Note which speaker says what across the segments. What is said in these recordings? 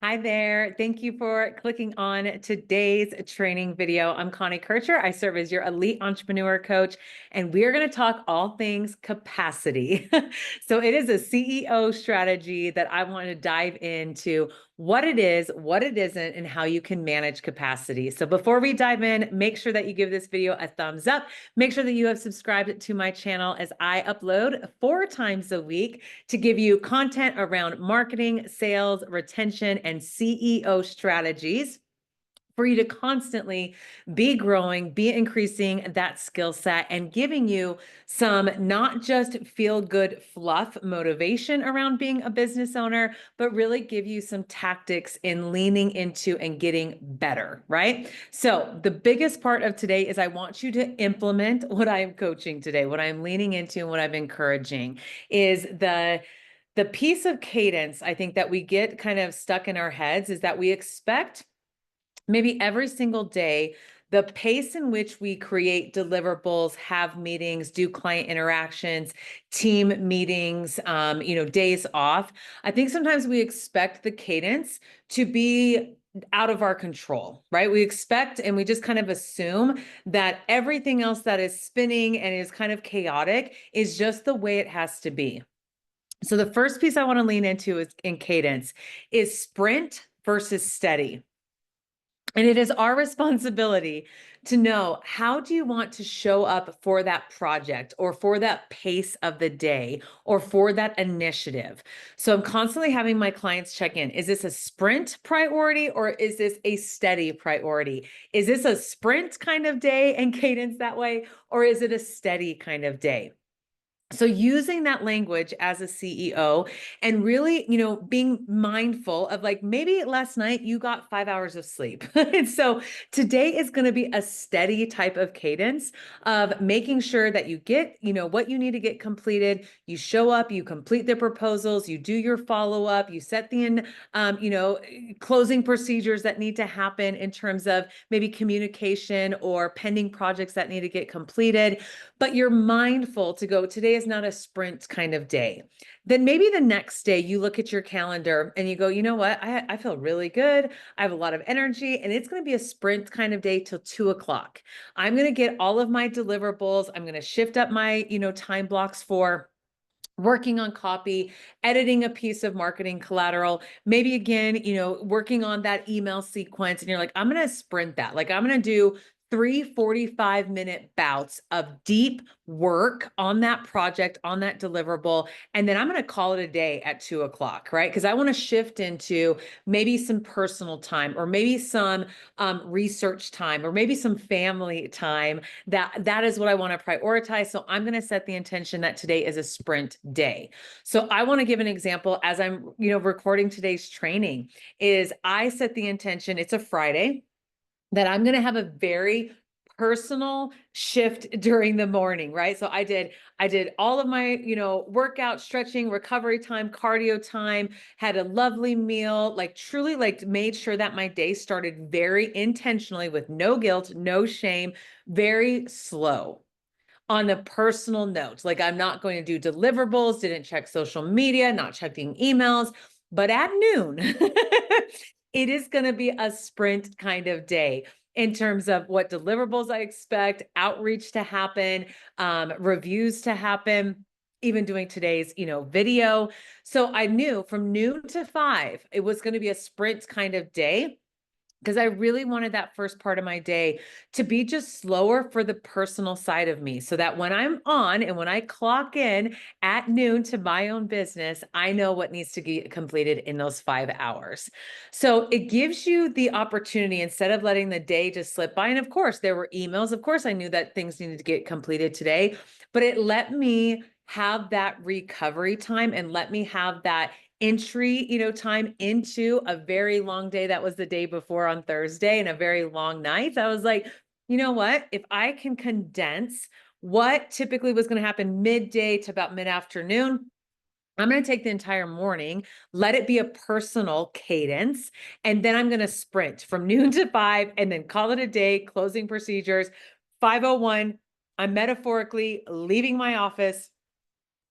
Speaker 1: Hi there. Thank you for clicking on today's training video. I'm Connie Kircher. I serve as your elite entrepreneur coach, and we're going to talk all things capacity. So it is a CEO strategy that I want to dive into what it is, what it isn't, and how you can manage capacity. So before we dive in, make sure that you give this video a thumbs up. Make sure that you have subscribed to my channel as I upload 4 times a week to give you content around marketing, sales, retention, and CEO strategies for you to constantly be growing, be increasing that skill set, and giving you some not just feel good fluff motivation around being a business owner, but really give you some tactics in leaning into and getting better, right? So the biggest part of today is I want you to implement what I am coaching today, what I'm leaning into and what I'm encouraging is the piece of cadence I think that we get kind of stuck in our heads is that we expect maybe every single day the pace in which we create deliverables, have meetings, do client interactions, team meetings, days off. I think sometimes we expect the cadence to be out of our control, right? We expect and we just kind of assume that everything else that is spinning and is kind of chaotic is just the way it has to be. So the first piece I want to lean into is in cadence is sprint versus steady. And it is our responsibility to know how do you want to show up for that project or for that pace of the day or for that initiative. So I'm constantly having my clients check in. Is this a sprint priority or is this a steady priority? Is this a sprint kind of day and cadence that way, or is it a steady kind of day? So using that language as a CEO and really, being mindful of like maybe last night you got 5 hours of sleep. And so today is going to be a steady type of cadence of making sure that you get, what you need to get completed. You show up, you complete the proposals, you do your follow up, you set the closing procedures that need to happen in terms of maybe communication or pending projects that need to get completed. But you're mindful to go, today is not a sprint kind of day. Then maybe the next day you look at your calendar and you go, you know what? I feel really good. I have a lot of energy and it's going to be a sprint kind of day till 2 o'clock. I'm going to get all of my deliverables. I'm going to shift up my, time blocks for working on copy, editing a piece of marketing collateral, maybe again, working on that email sequence. And you're like, I'm going to sprint that. Like I'm going to do 3 45-minute bouts of deep work on that project, on that deliverable. And then I'm going to call it a day at 2 o'clock, right? Because I want to shift into maybe some personal time or maybe some research time or maybe some family time. That is what I want to prioritize. So I'm going to set the intention that today is a sprint day. So I want to give an example as I'm, recording today's training is I set the intention, it's a Friday, that I'm going to have a very personal shift during the morning, right? So I did all of my, workout, stretching, recovery time, cardio time, had a lovely meal, like truly like made sure that my day started very intentionally with no guilt, no shame, very slow on a personal note. Like I'm not going to do deliverables, didn't check social media, not checking emails, but at noon, it is going to be a sprint kind of day in terms of what deliverables I expect, outreach to happen, reviews to happen, even doing today's, video. So I knew from noon to 5, it was going to be a sprint kind of day because I really wanted that first part of my day to be just slower for the personal side of me so that when I'm on and when I clock in at noon to my own business, I know what needs to get completed in those 5 hours. So it gives you the opportunity instead of letting the day just slip by. And of course, there were emails. Of course, I knew that things needed to get completed today, but it let me have that recovery time and let me have that entry, time into a very long day. That was the day before on Thursday and a very long night. I was like, you know what? If I can condense what typically was going to happen midday to about mid-afternoon, I'm going to take the entire morning, let it be a personal cadence, and then I'm going to sprint from noon to 5 and then call it a day, closing procedures. 5:01, I'm metaphorically leaving my office,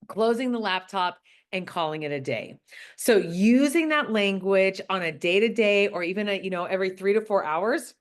Speaker 1: closing the laptop, and calling it a day. So using that language on a day-to-day or even every 3 to 4 hours.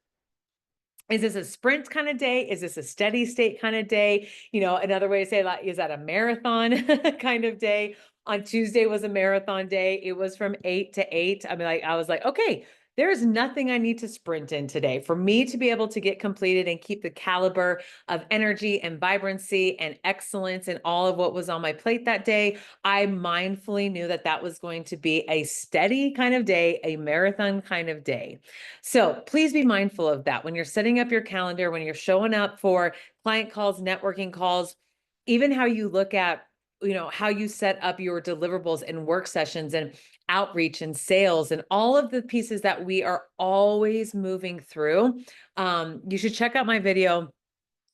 Speaker 1: Is this a sprint kind of day? Is this a steady state kind of day? Another way to say that is that a marathon kind of day. On Tuesday was a marathon day. It was from 8 to 8. I was like, okay, there's nothing I need to sprint in today for me to be able to get completed and keep the caliber of energy and vibrancy and excellence and all of what was on my plate that day. I mindfully knew that that was going to be a steady kind of day, a marathon kind of day. So please be mindful of that when you're setting up your calendar, when you're showing up for client calls, networking calls, even how you look at, how you set up your deliverables and work sessions and outreach and sales and all of the pieces that we are always moving through. You should check out my video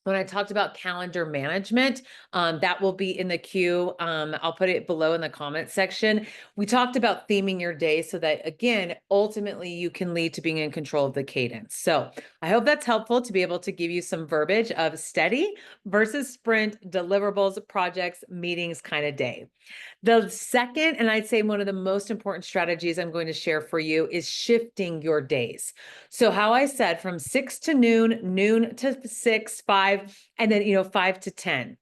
Speaker 1: when I talked about calendar management. That will be in the queue. I'll put it below in the comment section. We talked about theming your day so that, again, ultimately you can lead to being in control of the cadence. So I hope that's helpful to be able to give you some verbiage of steady versus sprint, deliverables, projects, meetings kind of day. The second, and I'd say one of the most important strategies I'm going to share for you is shifting your days. So how I said from 6 to noon, noon to 6, 5, and then, 5 to 10.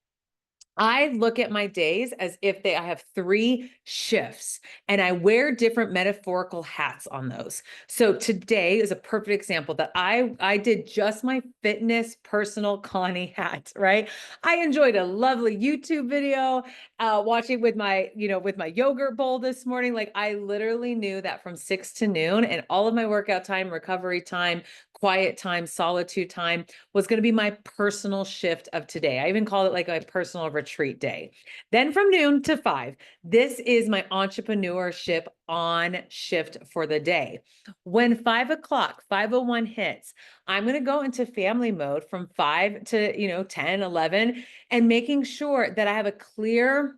Speaker 1: I look at my days as if I have 3 shifts and I wear different metaphorical hats on those. So today is a perfect example that I did just my fitness personal Connie hat, right? I enjoyed a lovely YouTube video, watching with with my yogurt bowl this morning. Like I literally knew that from 6 to noon and all of my workout time, recovery time, quiet time, solitude time was going to be my personal shift of today. I even called it like a personal retreat day. Then from noon to 5, this is my entrepreneurship on shift for the day. When 5 o'clock, 5:01 hits, I'm going to go into family mode from 5 to, 10, 11, and making sure that I have a clear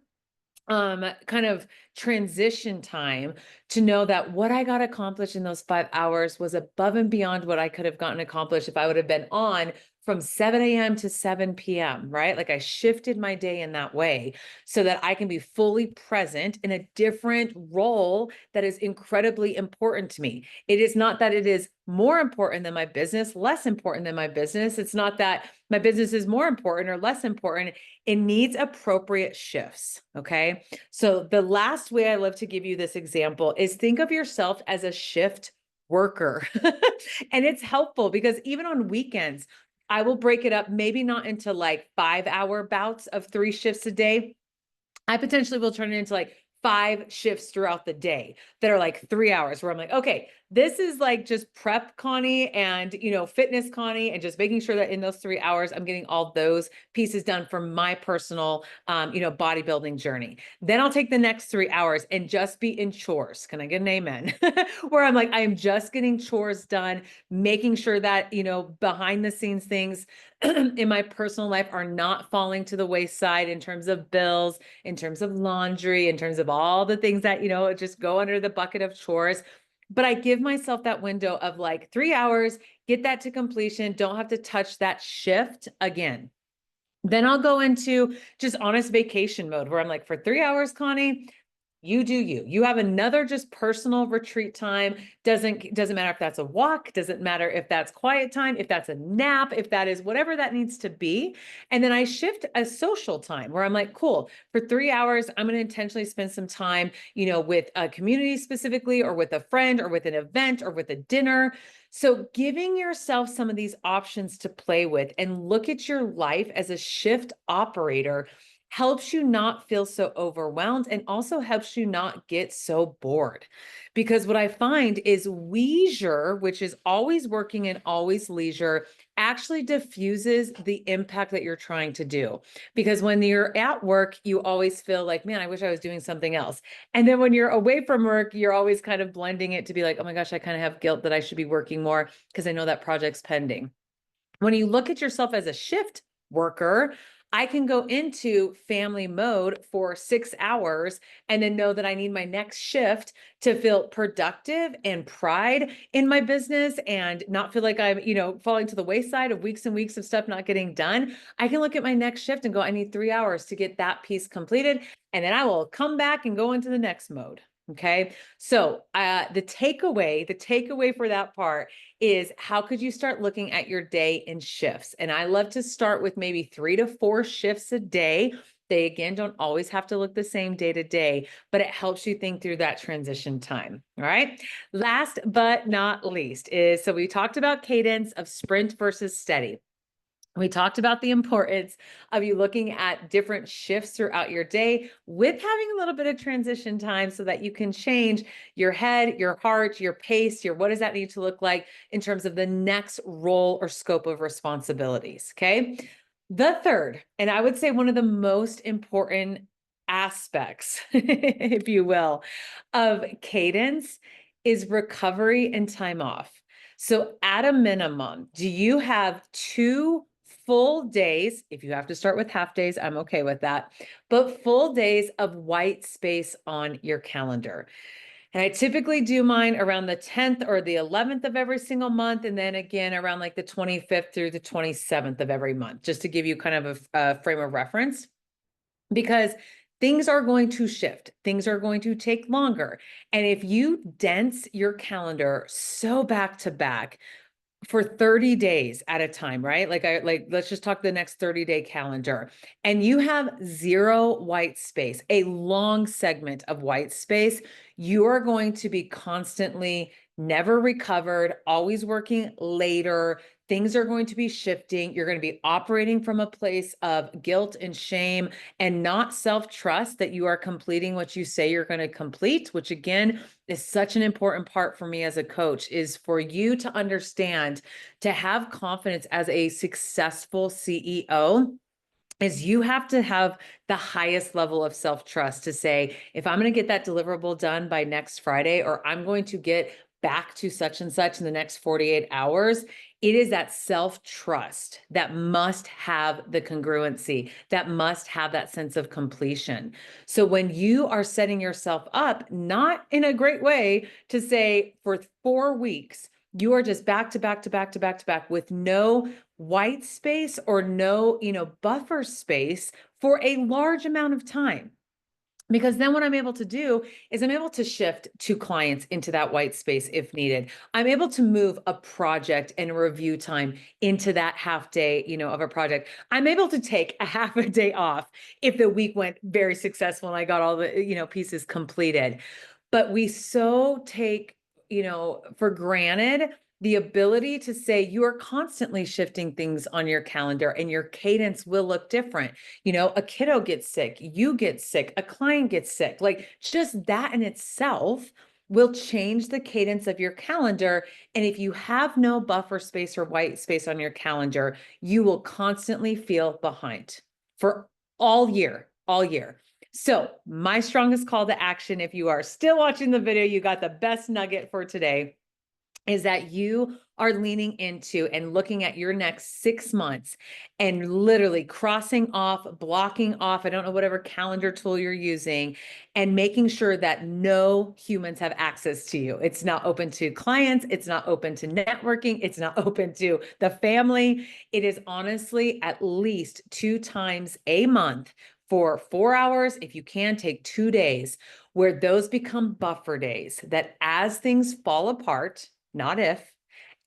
Speaker 1: kind of transition time to know that what I got accomplished in those 5 hours was above and beyond what I could have gotten accomplished if I would have been on from 7 a.m. to 7 p.m., right? Like I shifted my day in that way so that I can be fully present in a different role that is incredibly important to me. It is not that it is more important than my business, less important than my business. It's not that my business is more important or less important. It needs appropriate shifts. Okay. So the last way I love to give you this example is think of yourself as a shift worker. And it's helpful because even on weekends, I will break it up, maybe not into like 5-hour bouts of 3 shifts a day. I potentially will turn it into like 5 shifts throughout the day that are like 3 hours where I'm like, okay, this is like just prep Connie and, fitness Connie and just making sure that in those 3 hours, I'm getting all those pieces done for my personal, bodybuilding journey. Then I'll take the next 3 hours and just be in chores. Can I get an amen? Where I'm like, I am just getting chores done, making sure that, behind the scenes things in my personal life are not falling to the wayside in terms of bills, in terms of laundry, in terms of all the things that, just go under the bucket of chores. But I give myself that window of like 3 hours, get that to completion, don't have to touch that shift again. Then I'll go into just honest vacation mode where I'm like, for 3 hours, Connie, you do you. You have another just personal retreat time. Doesn't matter if that's a walk, doesn't matter if that's quiet time, if that's a nap, if that is whatever that needs to be. And then I shift a social time where I'm like, cool, for 3 hours, I'm going to intentionally spend some time, with a community specifically, or with a friend, or with an event, or with a dinner. So giving yourself some of these options to play with and look at your life as a shift operator helps you not feel so overwhelmed and also helps you not get so bored. Because what I find is leisure, which is always working and always leisure, actually diffuses the impact that you're trying to do. Because when you're at work, you always feel like, man, I wish I was doing something else. And then when you're away from work, you're always kind of blending it to be like, oh my gosh, I kind of have guilt that I should be working more because I know that project's pending. When you look at yourself as a shift worker, I can go into family mode for 6 hours and then know that I need my next shift to feel productive and pride in my business and not feel like I'm, falling to the wayside of weeks and weeks of stuff not getting done. I can look at my next shift and go, I need 3 hours to get that piece completed. And then I will come back and go into the next mode. Okay. So the takeaway for that part is how could you start looking at your day in shifts? And I love to start with maybe 3 to 4 shifts a day. They again don't always have to look the same day to day, but it helps you think through that transition time. All right. Last but not least is so we talked about cadence of sprint versus steady. We talked about the importance of you looking at different shifts throughout your day with having a little bit of transition time so that you can change your head, your heart, your pace, your what does that need to look like in terms of the next role or scope of responsibilities. Okay. The third, and I would say one of the most important aspects, if you will, of cadence is recovery and time off. So, at a minimum, do you have 2 full days? If you have to start with half days, I'm okay with that, but full days of white space on your calendar. And I typically do mine around the 10th or the 11th of every single month. And then again, around like the 25th through the 27th of every month, just to give you kind of a frame of reference, because things are going to shift. Things are going to take longer. And if you dense your calendar so back to back, for 30 days at a time, right? Let's just talk the next 30-day calendar. And you have zero white space, a long segment of white space, you are going to be constantly never recovered, always working later. Things are going to be shifting. You're going to be operating from a place of guilt and shame and not self-trust that you are completing what you say you're going to complete, which again is such an important part for me as a coach, is for you to understand, to have confidence as a successful CEO, is you have to have the highest level of self-trust to say, if I'm going to get that deliverable done by next Friday, or I'm going to get back to such and such in the next 48 hours, it is that self-trust that must have the congruency, that must have that sense of completion. So when you are setting yourself up, not in a great way, to say for 4 weeks, you are just back to back to back to back to back with no white space or no, buffer space for a large amount of time. Because then what I'm able to do is I'm able to shift 2 clients into that white space if needed. I'm able to move a project and review time into that half day, of a project. I'm able to take a half a day off if the week went very successful and I got all the, pieces completed. But we so take, for granted the ability to say you are constantly shifting things on your calendar and your cadence will look different. A kiddo gets sick, you get sick, a client gets sick. Like just that in itself will change the cadence of your calendar. And if you have no buffer space or white space on your calendar, you will constantly feel behind for all year, all year. So my strongest call to action, if you are still watching the video, you got the best nugget for today, is that you are leaning into and looking at your next 6 months and literally crossing off, blocking off, I don't know, whatever calendar tool you're using, and making sure that no humans have access to you. It's not open to clients. It's not open to networking. It's not open to the family. It is honestly at least 2 times a month for 4 hours. If you can, take 2 days where those become buffer days, that as things fall apart, not if,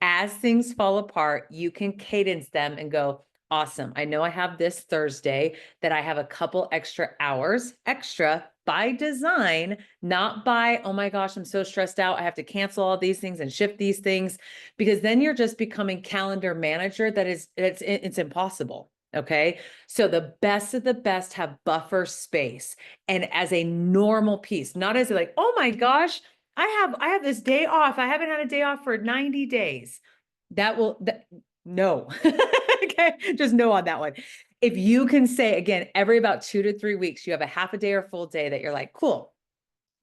Speaker 1: as things fall apart, you can cadence them and go, awesome. I know I have this Thursday that I have a couple extra hours extra by design, not by, oh my gosh, I'm so stressed out. I have to cancel all these things and shift these things, because then you're just becoming calendar manager. It's impossible. Okay. So the best of the best have buffer space, and as a normal piece, not as like, oh my gosh, I have this day off. I haven't had a day off for 90 days. No. Okay. Just no on that one. If you can say again, every about 2 to 3 weeks, you have a half a day or full day that you're like, cool,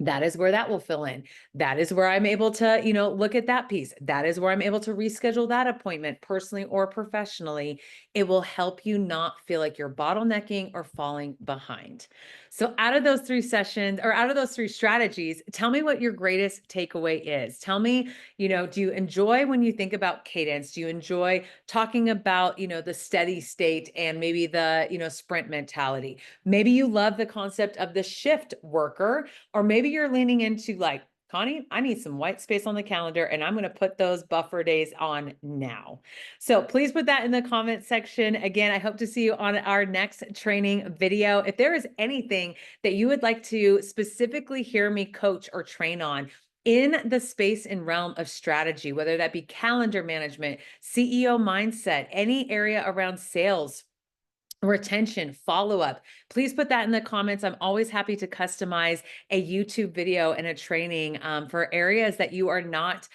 Speaker 1: That is where that will fill in. That is where I'm able to, look at that piece. That is where I'm able to reschedule that appointment personally or professionally. It will help you not feel like you're bottlenecking or falling behind. So, out of those three sessions or out of those three strategies, tell me what your greatest takeaway is. Tell me, do you enjoy when you think about cadence? Do you enjoy talking about, the steady state and maybe the, sprint mentality? Maybe you love the concept of the shift worker, or maybe you're leaning into like, Connie, I need some white space on the calendar and I'm going to put those buffer days on now. So please put that in the comment section. Again, I hope to see you on our next training video. If there is anything that you would like to specifically hear me coach or train on in the space and realm of strategy, whether that be calendar management, CEO mindset, any area around sales, retention, follow-up, please put that in the comments. I'm always happy to customize a YouTube video and a training for areas that you are not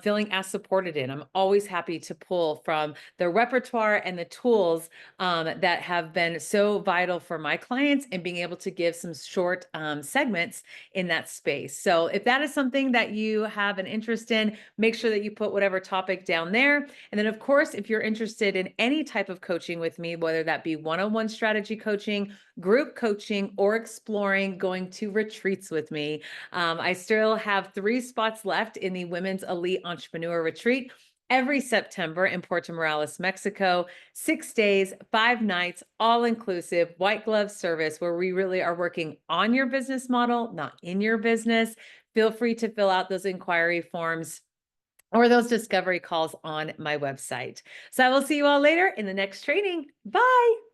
Speaker 1: feeling as supported in. I'm always happy to pull from the repertoire and the tools that have been so vital for my clients and being able to give some short segments in that space. So if that is something that you have an interest in, make sure that you put whatever topic down there. And then of course, if you're interested in any type of coaching with me, whether that be one-on-one strategy coaching, group coaching, or exploring going to retreats with me, I still have 3 spots left in the Women's Elite Entrepreneur Retreat every September in Puerto Morales, Mexico. 6 days, 5 nights, all inclusive, white glove service, where we really are working on your business model, not in your business. Feel free to fill out those inquiry forms or those discovery calls on my website. So I will see you all later in the next training. Bye.